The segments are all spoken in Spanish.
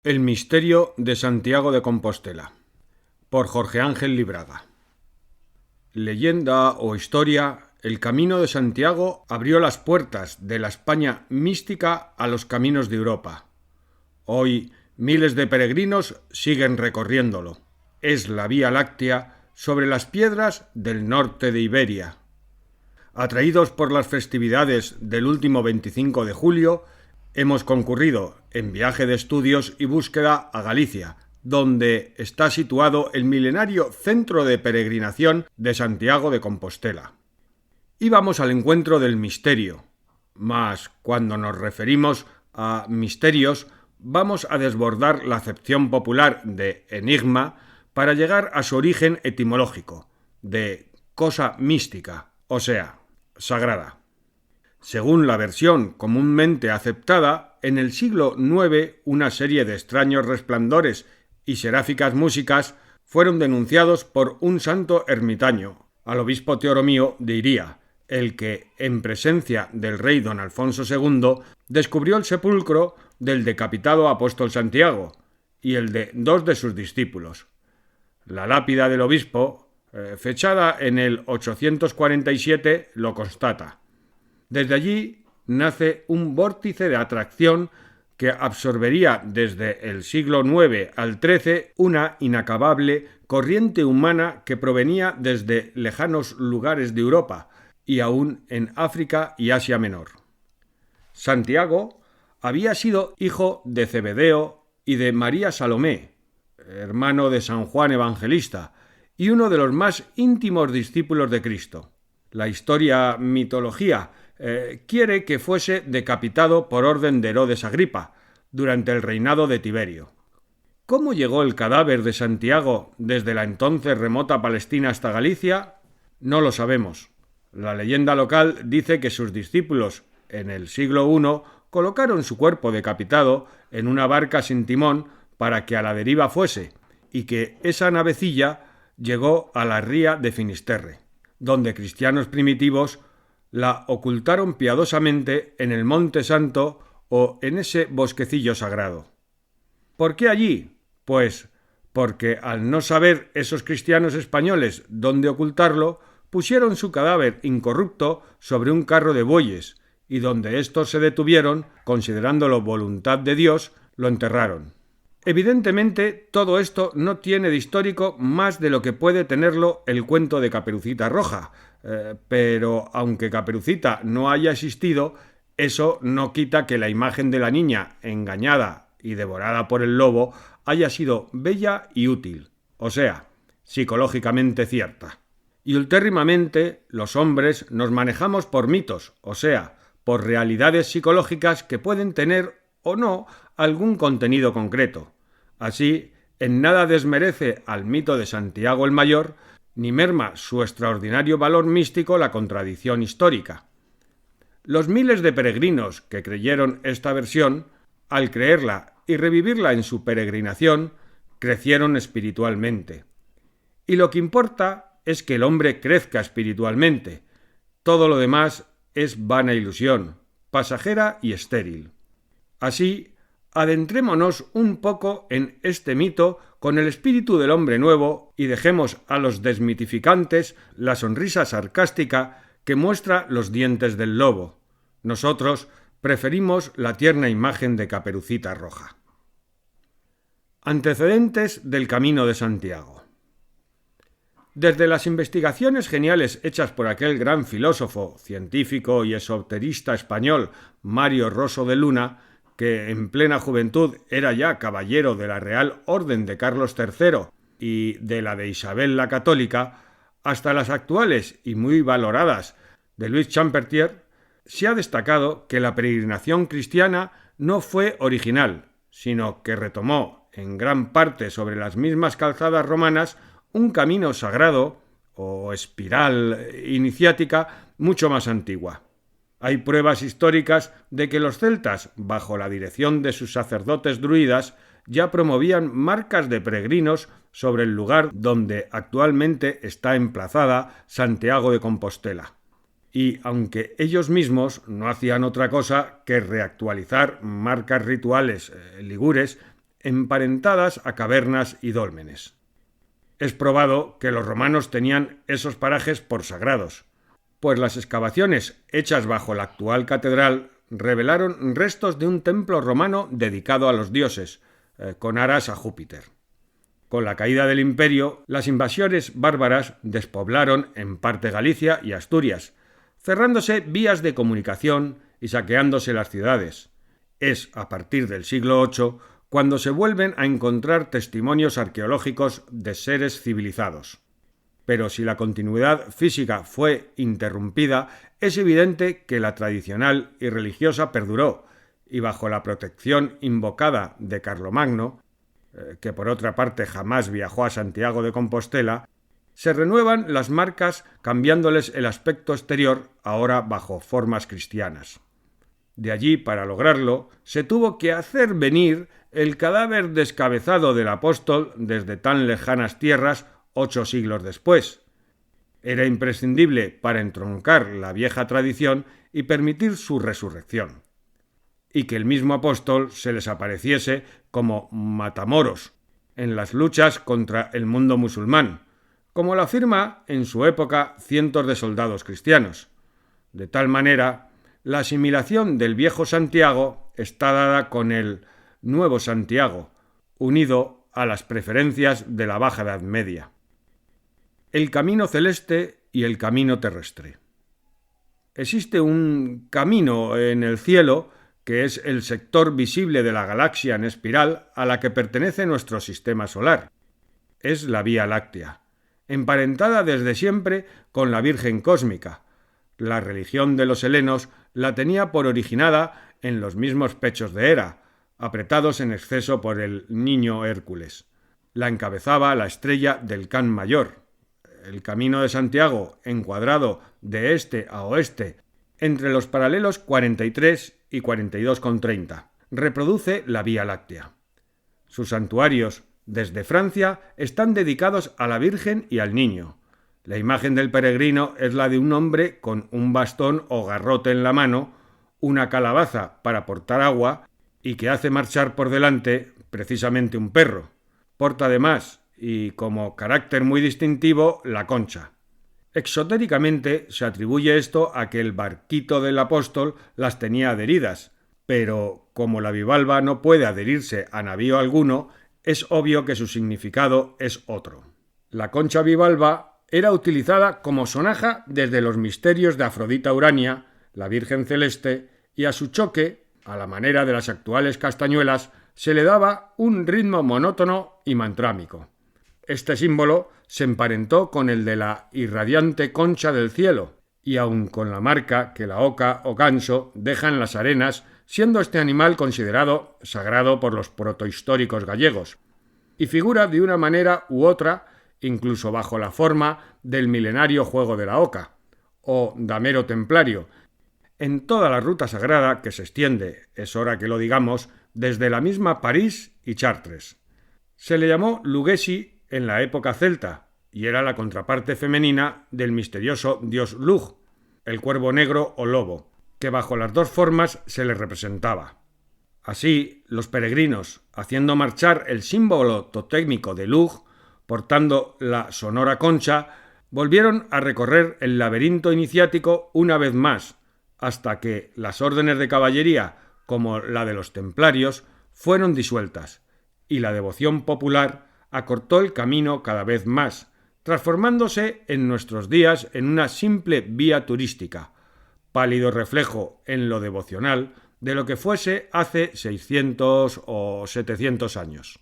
El misterio de Santiago de Compostela, por Jorge Ángel Libraga. Leyenda o historia, el Camino de Santiago abrió las puertas de la España mística a los caminos de Europa. Hoy miles de peregrinos siguen recorriéndolo. Es la Vía Láctea sobre las piedras del norte de Iberia. Atraídos por las festividades del último 25 de julio, hemos concurrido en viaje de estudios y búsqueda a Galicia, donde está situado el milenario centro de peregrinación de Santiago de Compostela. Íbamos al encuentro del misterio, mas cuando nos referimos a misterios, vamos a desbordar la acepción popular de enigma para llegar a su origen etimológico, de cosa mística, o sea, sagrada. Según la versión comúnmente aceptada, en el siglo IX una serie de extraños resplandores y seráficas músicas fueron denunciados por un santo ermitaño, al obispo Teoromío de Iría, el que, en presencia del rey don Alfonso II, descubrió el sepulcro del decapitado apóstol Santiago y el de dos de sus discípulos. La lápida del obispo, fechada en el 847, lo constata. Desde allí nace un vórtice de atracción que absorbería desde el siglo IX al XIII una inacabable corriente humana que provenía desde lejanos lugares de Europa y aún en África y Asia Menor. Santiago había sido hijo de Zebedeo y de María Salomé, hermano de San Juan Evangelista, y uno de los más íntimos discípulos de Cristo. La mitología quiere que fuese decapitado por orden de Herodes Agripa durante el reinado de Tiberio. ¿Cómo llegó el cadáver de Santiago desde la entonces remota Palestina hasta Galicia? No lo sabemos. La leyenda local dice que sus discípulos, en el siglo I, colocaron su cuerpo decapitado en una barca sin timón para que a la deriva fuese, y que esa navecilla llegó a la ría de Finisterre, donde cristianos primitivos la ocultaron piadosamente en el Monte Santo o en ese bosquecillo sagrado. ¿Por qué allí? Pues porque al no saber esos cristianos españoles dónde ocultarlo, pusieron su cadáver incorrupto sobre un carro de bueyes y donde éstos se detuvieron, considerándolo voluntad de Dios, lo enterraron. Evidentemente, todo esto no tiene de histórico más de lo que puede tenerlo el cuento de Caperucita Roja, pero aunque Caperucita no haya existido, eso no quita que la imagen de la niña engañada y devorada por el lobo haya sido bella y útil, o sea, psicológicamente cierta. Y ultérrimamente los hombres nos manejamos por mitos, o sea, por realidades psicológicas que pueden tener o no algún contenido concreto. Así, en nada desmerece al mito de Santiago el Mayor, ni merma su extraordinario valor místico la contradicción histórica. Los miles de peregrinos que creyeron esta versión, al creerla y revivirla en su peregrinación, crecieron espiritualmente. Y lo que importa es que el hombre crezca espiritualmente. Todo lo demás es vana ilusión, pasajera y estéril. Así, adentrémonos un poco en este mito con el espíritu del hombre nuevo y dejemos a los desmitificantes la sonrisa sarcástica que muestra los dientes del lobo. Nosotros preferimos la tierna imagen de Caperucita Roja. Antecedentes del Camino de Santiago. Desde las investigaciones geniales hechas por aquel gran filósofo, científico y esoterista español Mario Roso de Luna, que en plena juventud era ya caballero de la Real Orden de Carlos III y de la de Isabel la Católica, hasta las actuales y muy valoradas de Louis Champetier, se ha destacado que la peregrinación cristiana no fue original, sino que retomó en gran parte sobre las mismas calzadas romanas un camino sagrado o espiral iniciática mucho más antigua. Hay pruebas históricas de que los celtas, bajo la dirección de sus sacerdotes druidas, ya promovían marcas de peregrinos sobre el lugar donde actualmente está emplazada Santiago de Compostela. Y aunque ellos mismos no hacían otra cosa que reactualizar marcas rituales ligures, emparentadas a cavernas y dólmenes. Es probado que los romanos tenían esos parajes por sagrados, pues las excavaciones hechas bajo la actual catedral revelaron restos de un templo romano dedicado a los dioses, con aras a Júpiter. Con la caída del imperio, las invasiones bárbaras despoblaron en parte Galicia y Asturias, cerrándose vías de comunicación y saqueándose las ciudades. Es a partir del siglo VIII cuando se vuelven a encontrar testimonios arqueológicos de seres civilizados. Pero si la continuidad física fue interrumpida, es evidente que la tradicional y religiosa perduró, y bajo la protección invocada de Carlomagno, que por otra parte jamás viajó a Santiago de Compostela, se renuevan las marcas cambiándoles el aspecto exterior, ahora bajo formas cristianas. De allí, para lograrlo, se tuvo que hacer venir el cadáver descabezado del apóstol desde tan lejanas tierras 8 siglos después. Era imprescindible para entroncar la vieja tradición y permitir su resurrección. Y que el mismo apóstol se les apareciese como matamoros en las luchas contra el mundo musulmán, como lo afirma en su época cientos de soldados cristianos. De tal manera, la asimilación del viejo Santiago está dada con el nuevo Santiago, unido a las preferencias de la Baja Edad Media. El camino celeste y el camino terrestre. Existe un camino en el cielo que es el sector visible de la galaxia en espiral a la que pertenece nuestro sistema solar. Es la Vía Láctea, emparentada desde siempre con la Virgen Cósmica. La religión de los helenos la tenía por originada en los mismos pechos de Hera, apretados en exceso por el niño Hércules. La encabezaba la estrella del Can Mayor. El camino de Santiago, encuadrado de este a oeste, entre los paralelos 43 y 42,30, reproduce la Vía Láctea. Sus santuarios, desde Francia, están dedicados a la Virgen y al Niño. La imagen del peregrino es la de un hombre con un bastón o garrote en la mano, una calabaza para portar agua y que hace marchar por delante precisamente un perro. Porta además, y como carácter muy distintivo, la concha. Exotéricamente se atribuye esto a que el barquito del apóstol las tenía adheridas, pero como la bivalva no puede adherirse a navío alguno, es obvio que su significado es otro. La concha bivalva era utilizada como sonaja desde los misterios de Afrodita Urania, la Virgen Celeste, y a su choque, a la manera de las actuales castañuelas, se le daba un ritmo monótono y mantrámico. Este símbolo se emparentó con el de la irradiante concha del cielo, y aun con la marca que la oca o ganso deja en las arenas, siendo este animal considerado sagrado por los protohistóricos gallegos, y figura de una manera u otra, incluso bajo la forma del milenario juego de la oca, o damero templario, en toda la ruta sagrada que se extiende, es hora que lo digamos, desde la misma París y Chartres. Se le llamó Lugesi en la época celta, y era la contraparte femenina del misterioso dios Lugh, el cuervo negro o lobo, que bajo las dos formas se le representaba. Así, los peregrinos, haciendo marchar el símbolo totémico de Lugh, portando la sonora concha, volvieron a recorrer el laberinto iniciático una vez más, hasta que las órdenes de caballería, como la de los templarios, fueron disueltas, y la devoción popular acortó el camino cada vez más, transformándose en nuestros días en una simple vía turística, pálido reflejo en lo devocional de lo que fuese hace 600 o 700 años.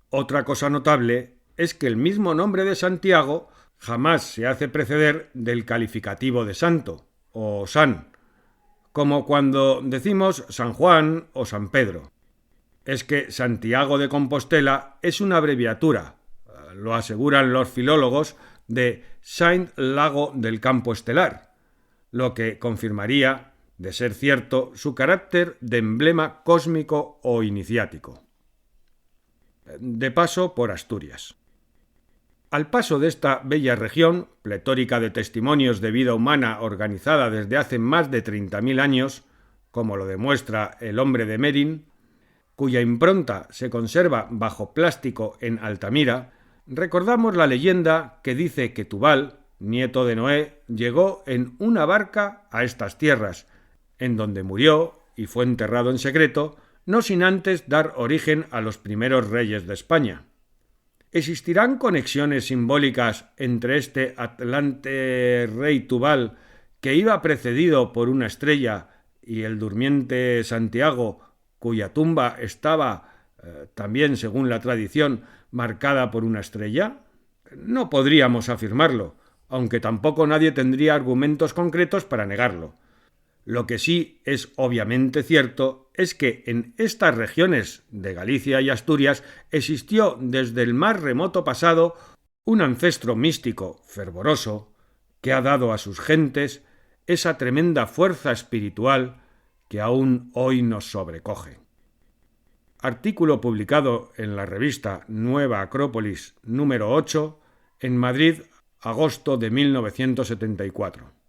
Otra cosa notable es que el mismo nombre de Santiago jamás se hace preceder del calificativo de santo, o san, como cuando decimos San Juan o San Pedro. Es que Santiago de Compostela es una abreviatura, lo aseguran los filólogos, de Saint Lago del Campo Estelar, lo que confirmaría, de ser cierto, su carácter de emblema cósmico o iniciático. De paso por Asturias. Al paso de esta bella región, pletórica de testimonios de vida humana organizada desde hace más de 30.000 años, como lo demuestra el hombre de Merin, cuya impronta se conserva bajo plástico en Altamira, recordamos la leyenda que dice que Tubal, nieto de Noé, llegó en una barca a estas tierras, en donde murió y fue enterrado en secreto, no sin antes dar origen a los primeros reyes de España. ¿Existirán conexiones simbólicas entre este atlante rey Tubal, que iba precedido por una estrella, y el durmiente Santiago, cuya tumba estaba, también según la tradición, marcada por una estrella? No podríamos afirmarlo, aunque tampoco nadie tendría argumentos concretos para negarlo. Lo que sí es obviamente cierto es que en estas regiones de Galicia y Asturias existió desde el más remoto pasado un ancestro místico fervoroso que ha dado a sus gentes esa tremenda fuerza espiritual que aún hoy nos sobrecoge. Artículo publicado en la revista Nueva Acrópolis número 8 en Madrid, agosto de 1974.